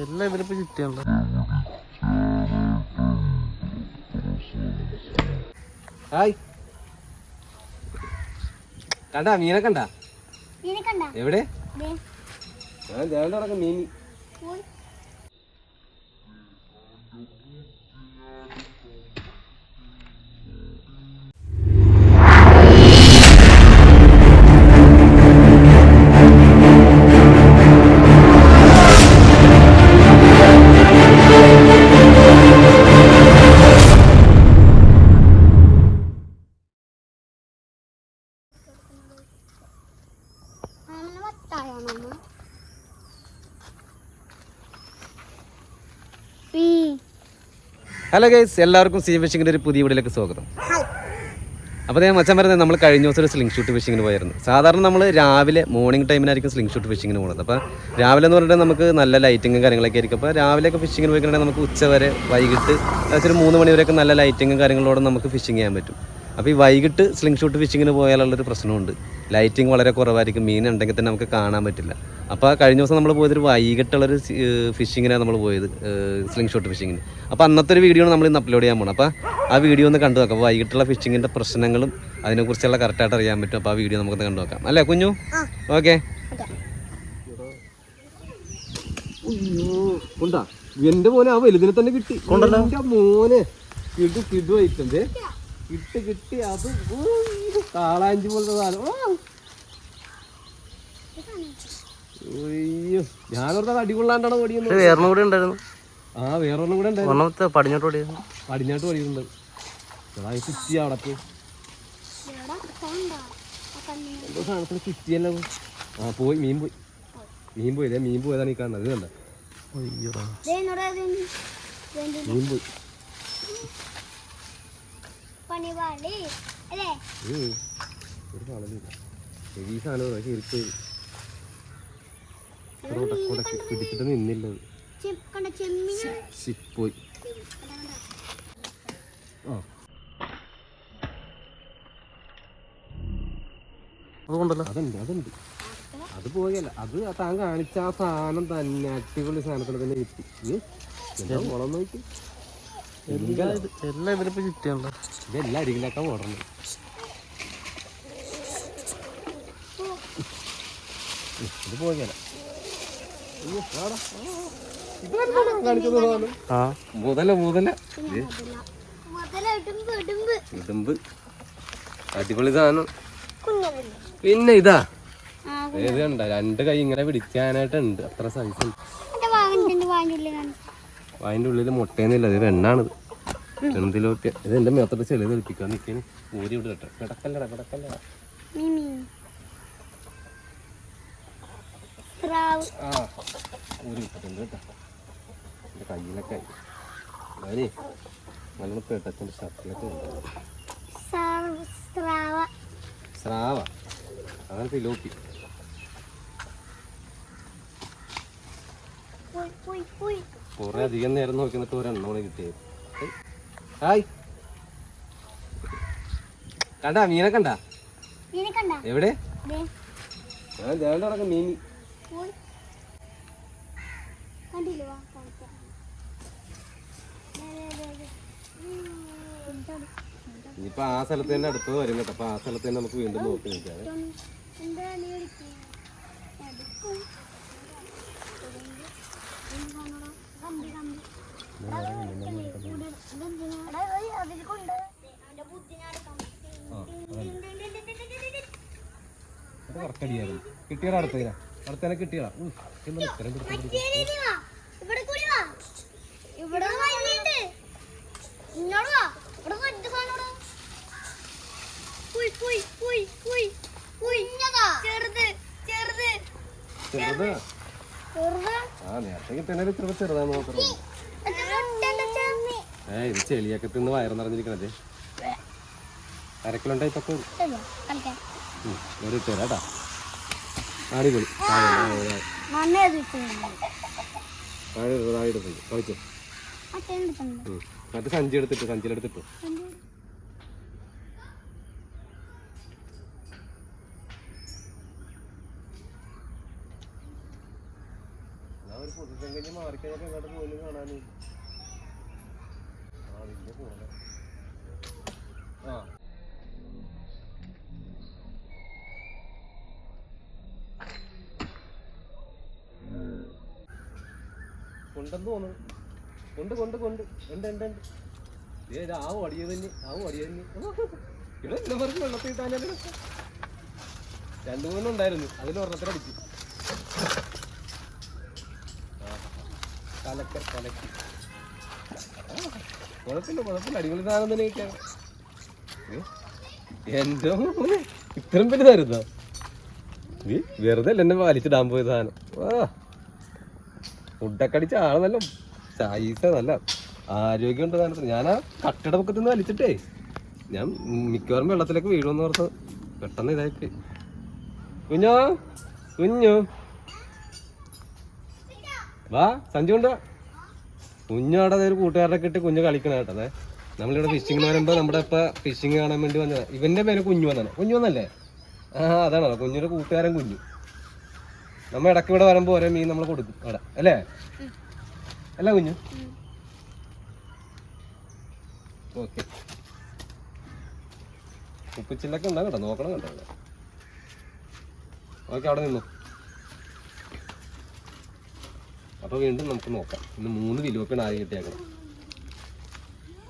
എല്ലാം ഇവരിപ്പോ ചുറ്റിയാണല്ലോ. ഹായ്, കണ്ടാ മീനെ കണ്ടാ? എവിടെ? മീൻ ഹലോ ഗൈസ്, എല്ലാവർക്കും സീ ഫിഷിങ്ങിൻ്റെ ഒരു പുതിയ വീഡിയോയിലേക്ക് സ്വാഗതം. അപ്പോൾ ഞാൻ മച്ചാൻ പറയുന്നത് നമ്മൾ കഴിഞ്ഞ ദിവസം ഒരു സ്ലിംഗ് ഷൂട്ട് ഫിഷിങ്ങിന് പോയിരുന്നു. സാധാരണ നമ്മൾ രാവിലെ മോർണിംഗ് ടൈമിനായിരിക്കും സ്ലിംഗ് ഷൂട്ട് ഫിഷിങ്ങിന് പോകുന്നത്. അപ്പോൾ രാവിലെ എന്ന് പറഞ്ഞിട്ട് നമുക്ക് നല്ല ലൈറ്റിങ്ങും കാര്യങ്ങളൊക്കെ ആയിരിക്കും. അപ്പോൾ രാവിലെയൊക്കെ ഫിഷിങ്ങിന് പോയിട്ടുണ്ടെങ്കിൽ നമുക്ക് ഉച്ചവരെ വൈകിട്ട് ഏകദേശം ഒരു 3 മണിവരെയൊക്കെ നല്ല ലൈറ്റിങ്ങും കാര്യങ്ങളോടെ നമുക്ക് ഫിഷിങ് ചെയ്യാൻ പറ്റും. അപ്പോൾ ഈ വൈകിട്ട് സ്ലിംഗ് ഷൂട്ട് ഫിഷിങ്ങിന് പോയാലുള്ളൊരു പ്രശ്നമുണ്ട്. ലൈറ്റിങ് വളരെ കുറവായിരിക്കും, മീൻ ഉണ്ടെങ്കിൽ തന്നെ നമുക്ക് കാണാൻ പറ്റില്ല. അപ്പോൾ കഴിഞ്ഞ ദിവസം നമ്മൾ പോയതൊരു വൈകിട്ടുള്ളൊരു ഫിഷിങ്ങിനാണ് നമ്മൾ പോയത്, സ്ലിംഗ് ഷോട്ട് ഫിഷിങ്ങിന്. അപ്പോൾ അന്നത്തെ ഒരു വീഡിയോ നമ്മൾ ഇന്ന് അപ്ലോഡ് ചെയ്യാൻ പോകണം. അപ്പോൾ ആ വീഡിയോ ഒന്ന് കണ്ടു നോക്കാം. അപ്പോൾ വൈകിട്ടുള്ള ഫിഷിങ്ങിൻ്റെ പ്രശ്നങ്ങളും അതിനെക്കുറിച്ചുള്ള കറക്റ്റായിട്ട് അറിയാൻ പറ്റും. അപ്പോൾ ആ വീഡിയോ നമുക്കൊന്ന് കണ്ടു നോക്കാം അല്ലേ കുഞ്ഞു? ഓക്കെ. ഉണ്ടാ എൻ്റെ മോനെ ആ വലുതിനെ തന്നെ കിട്ടി. എൻ്റെ മോനെ കിടു ഐറ്റം കിട്ടി. അത് കാളാഞ്ചി പോലത്തെ സാധനം. അയ്യോ, ഞാനോർത്ത അടികൊള്ളാണ്ടാണ് ഓടിയുന്നത്. വേറൊന്നും കൂടെ ഉണ്ടായിരുന്നു. ആ, വേറൊന്നും കൂടെ ഉണ്ടായിരുന്നു. പടിഞ്ഞോട്ട് ഓടിയിരുന്നു. പടിഞ്ഞാട്ട് ഓടിയിട്ടുണ്ട്. ചുറ്റി അവിടത്ത് എന്തോ സാധനത്തിന് ചുറ്റിയല്ലോ. ആ പോയി, മീൻ പോയി. മീൻ പോയതാണ് ഈ കാണുന്നത്. കണ്ട മീൻ പോയി. ഒരു കളറില്ല ഈ സാധനം കയറിപ്പോയി. പിടിച്ചിട്ട് നിന്നില്ല, പോയി. അതുണ്ട്. അത് പോയല്ല, അത് താൻ കാണിച്ച ആ സാധനം തന്നെ അടിപൊളി സാധനത്തിന് തന്നെ കിട്ടി. ഓളം നോക്കി എല്ലാം ഇവരിപ്പോ ചുറ്റിയാണല്ലോ. ഇതെല്ലാം അടികളൊക്കെ ഓടണം. ഇത് പോയല്ല ഇടുമ്പ് അടിപൊളി സാധനം. പിന്നെ ഇതാ ഏത് കണ്ട, 2 കൈ ഇങ്ങനെ പിടിക്കാനായിട്ടുണ്ട്. അത്ര സൈസ് ഉണ്ട്. വായിന്റെ ഉള്ളിൽ മുട്ടയൊന്നുമില്ല, ഇത് വെണ്ണാണിത്. എന്തിലോട്ട് ഇത് എന്റെ മേത്തോട്ട് ചെളി തെളിപ്പിക്കാൻ നിൽക്കാൻ ഊരി വിടട്ടെ. കിടക്കല്ലടാ. ആ ഊരി വിട്ടിട്ടുണ്ട് കേട്ടോ. എൻ്റെ കയ്യിലൊക്കെ അവനെ നല്ല പെട്ടത്തിൻ്റെ ഷർട്ടിലൊക്കെ ഉണ്ട്. സ്രാവ അങ്ങനെ തിലോപ്പി. കുറെ അധികം നേരം നോക്കി നിന്നിട്ട് ഒരെണ്ണമാണ് കിട്ടിയത്. ഹായ്, കണ്ടാ മീനെ കണ്ടാ? എവിടെ? ഞാൻ നടക്കും മീൻ. ഇനിയിപ്പോ ആ സ്ഥലത്ത് തന്നെ അടുത്തത് വരും കേട്ടോ. അപ്പൊ ആ സ്ഥലത്ത് തന്നെ നമുക്ക് വീണ്ടും നോക്കി നിൽക്കാം. കറക്റ്റടിയായിരുന്നു. കിട്ടിയടാ, അടുത്തതിനെ കിട്ടിയടാ. ചെറുത് ആ നേരത്തെ കിട്ടുന്ന ഇത്ര ചെറുതാന്ന് മാത്രമേ. ഇത് ചെളിയൊക്കെ തിന്ന് വയറ് നിറഞ്ഞിരിക്കണത്. അരക്കിലുണ്ടായി ഇപ്പൊക്കെ ഒരു തരാട്ടാ. അടിപൊളി കളിച്ചു. മറ്റേ സഞ്ചിയിലെടുത്തിട്ടു. ഒരു പൊസിഷൻ കഴിഞ്ഞ് മാറിക്കഴിഞ്ഞാൽ എങ്ങോട്ട് പോലും കാണാനില്ല. അതിന്റെ പോലെ കൊണ്ടെന്ന് തോന്നുന്നു. കൊണ്ട് കൊണ്ട് കൊണ്ട് ഉണ്ട് ഉണ്ട് ഉണ്ട്. ആവും അടിയത് തന്നെ, ആവും അടിയത് തന്നെ. ഇവിടെ എല്ലാം പറഞ്ഞ് വെള്ളത്തിൽ ഇട്ടാലും 2-3 ഉണ്ടായിരുന്നു, അതിൽ ഒരെണ്ണത്തിലടിച്ചു. കലക്കർ കലക്കി. കുഴപ്പമില്ല കുഴപ്പമില്ല, അടിപൊളി സാധനം തന്നെ കിട്ടിയാണ്. എന്റെ ഇത്രയും വലുതായിരുന്നോ? വെറുതെ അല്ല എന്നെ വലിച്ചിടാൻ പോയ സാധനം. ഫുഡൊക്കെ അടിച്ച ആള് നല്ല സൈസ, നല്ല ആരോഗ്യമുണ്ട് സാധനത്തിന്. ഞാൻ ആ കട്ടയുടെ പക്കത്ത് നിന്ന് വലിച്ചിട്ടേ ഞാൻ മിക്കവാറും വെള്ളത്തിലേക്ക് വീഴുമെന്ന് ഓർത്ത് പെട്ടെന്ന് ഇതായിട്ട്. കുഞ്ഞോ കുഞ്ഞു വാ, സഞ്ജു ഉണ്ടോ? കുഞ്ഞവിടെ ഒരു കൂട്ടുകാരൊക്കെ ഇട്ട് കുഞ്ഞ് കളിക്കണ കേട്ടതേ. നമ്മളിവിടെ ഫിഷിങ്ങിന് വരുമ്പോൾ നമ്മുടെ ഇപ്പം ഫിഷിങ് കാണാൻ വേണ്ടി വന്നത്. ഇവന്റെ പേര് കുഞ്ഞു വന്നാണ്. കുഞ്ഞു വന്നല്ലേ? അതാണോ കുഞ്ഞിന്റെ കൂട്ടുകാരൻ കുഞ്ഞു. നമ്മ ഇടയ്ക്ക് ഇവിടെ വരുമ്പോൾ ഓരോ മീൻ നമ്മൾ കൊടുക്കും അവിടെ, അല്ലേ? അല്ല കുഞ്ഞു? ഓക്കെ, ഉപ്പിച്ചില്ലൊക്കെ ഉണ്ടാകും കേട്ടോ, നോക്കണം കേട്ടോ. ഓക്കെ, അവിടെ നിന്നു. അപ്പോൾ വീണ്ടും നമുക്ക് നോക്കാം. ഇന്ന് 3 കിലോക്കാണ് ആദ്യം കിട്ടിയേക്കണം.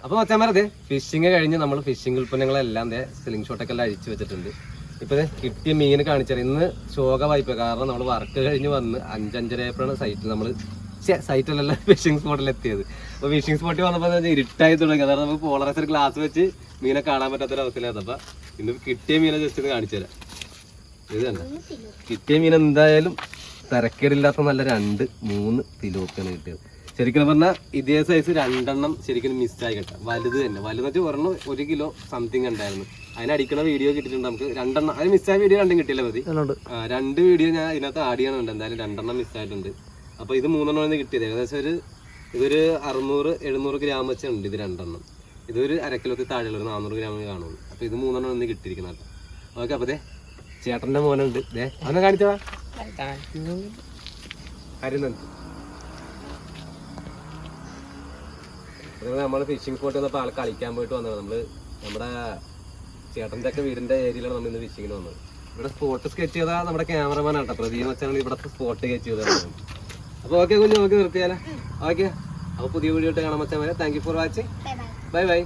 അപ്പോൾ മച്ചാന്മാരതെ ഫിഷിങ് കഴിഞ്ഞ് നമ്മൾ ഫിഷിംഗ് ഉൽപ്പന്നങ്ങളെല്ലാം സ്ലിംഗ് ഷോട്ടൊക്കെ എല്ലാം അഴിച്ചു വെച്ചിട്ടുണ്ട്. ഇപ്പോൾ കിട്ടിയ മീൻ കാണിച്ചാൽ ഇന്ന് ശോക വായ്പ. കാരണം നമ്മൾ വർക്ക് കഴിഞ്ഞ് വന്ന് 5-5:30 ആയപ്പോഴാണ് സൈറ്റിൽ നമ്മൾ സൈറ്റിലല്ല ഫിഷിംഗ് സ്പോട്ടിൽ എത്തിയത്. അപ്പോൾ ഫിഷിംഗ് സ്പോട്ടിൽ വന്നപ്പോൾ ഇരുട്ടായി തുടങ്ങി. അതാണ് നമുക്ക് പോളറൈസർ ഗ്ലാസ് വെച്ച് മീനെ കാണാൻ പറ്റാത്തൊരവസ്ഥയിലായിരുന്നു. അപ്പോൾ ഇന്ന് കിട്ടിയ മീനെ ജസ്റ്റ് ഒന്ന് കാണിച്ചു തരാം. ഇത് തന്നെ കിട്ടിയ മീൻ എന്തായാലും തരക്കേടില്ലാത്ത നല്ല 2-3 കിലോക്കാണ് കിട്ടിയത്. ശരിക്കും പറഞ്ഞാൽ ഇതേ സൈസ് 2 ശരിക്കും മിസ്സായി കേട്ടോ. വലുത് തന്നെ, വലുതെന്ന് വെച്ചാൽ ഒരെണ്ണം 1 കിലോ സംതിങ് ഉണ്ടായിരുന്നു. അതിനടിക്കണ വീഡിയോ കിട്ടിയിട്ടുണ്ട് നമുക്ക്. 2 അത് മിസ്സായ വീഡിയോ 2 കിട്ടിയില്ല മതി. 2 വീഡിയോ ഞാൻ ഇതിനകത്ത് ആഡ് ചെയ്യണമുണ്ട്. എന്തായാലും 2 മിസ്സായിട്ടുണ്ട്. അപ്പോൾ ഇത് 3 കിട്ടിയത്. ഏകദേശം ഇതൊരു 600-700 ഗ്രാം വെച്ചുണ്ട് ഇത് 2. ഇതൊരു 1/2 കിലോത്തിൽ താഴെയുള്ള ഒരു 400 ഗ്രാം കാണുള്ളൂ. അപ്പോൾ ഇത് 3 കിട്ടിയിരിക്കണം കേട്ടോ. ഓക്കെ, അപ്പോൾ ചേട്ടൻ്റെ മോനുണ്ട്. അവനെ കാണിച്ചോ ഹരിനന്ദ്. നമ്മൾ ഫിഷിംഗ് സ്പോട്ട് വന്നപ്പോൾ ആൾ കളിക്കാൻ പോയിട്ട് വന്നത്. നമ്മുടെ ചേട്ടൻ്റെ ഒക്കെ വീടിൻ്റെ ഏരിയയിലാണ് നമ്മൾ ഇന്ന് ഫിഷിങ്ങിന് വന്നത്. ഇവിടെ സ്പോട്ട് സ്കെച്ച് ചെയ്താൽ നമ്മുടെ ക്യാമറമാൻ ആട്ടോ പ്രദീപ് വെച്ചാണ് ഇവിടുത്തെ സ്പോട്ട് സ്കെച്ച് ചെയ്തത്. അപ്പോൾ ഓക്കെ കുഞ്ഞു, നമുക്ക് നിർത്തിയാലോ? ഓക്കെ, അപ്പോൾ പുതിയ വീഡിയോ ആയിട്ട് കാണാൻ വെച്ചാൽ thank you for watching. Bye bye.